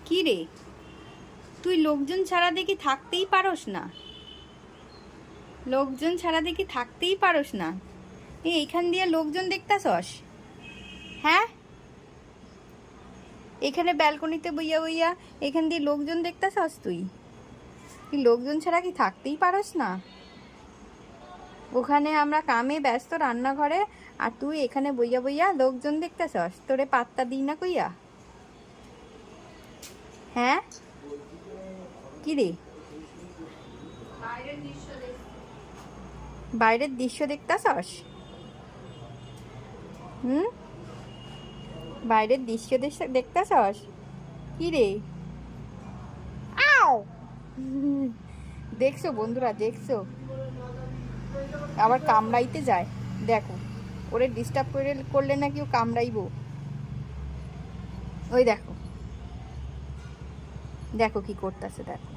কি রে, তুই লোকজন ছাড়া দেখি থাকতেই পারস না। লোকজন ছাড়া দেখি থাকতেই পারস না। এইখান দিয়ে লোকজন দেখতাছস? হ্যাঁ, এখানে ব্যালকনিতে বইয়া বইয়া এখান দিয়ে লোকজন দেখতাছস? তুই লোকজন ছাড়া কি থাকতেই পারস না? ওখানে আমরা কামে ব্যস্ত রান্নাঘরে, আর তুই এখানে বইয়া বইয়া লোকজন দেখতাছস? তোরে পাত্তা দিই না কইয়া? হ্যাঁ, কি রে, বাইরের দৃশ্য দেখতাছস? হুম, বাইরের দৃশ্য দেখতাছস? কি রে, আও দেখছো বন্ধুরা, দেখছো? আবার কামড়াইতে যায়। দেখো, ওরে ডিস্টার্ব করলে নাকি ও কামড়াইবো। ওই দেখো, দেখো কি করতেছে, দেখো।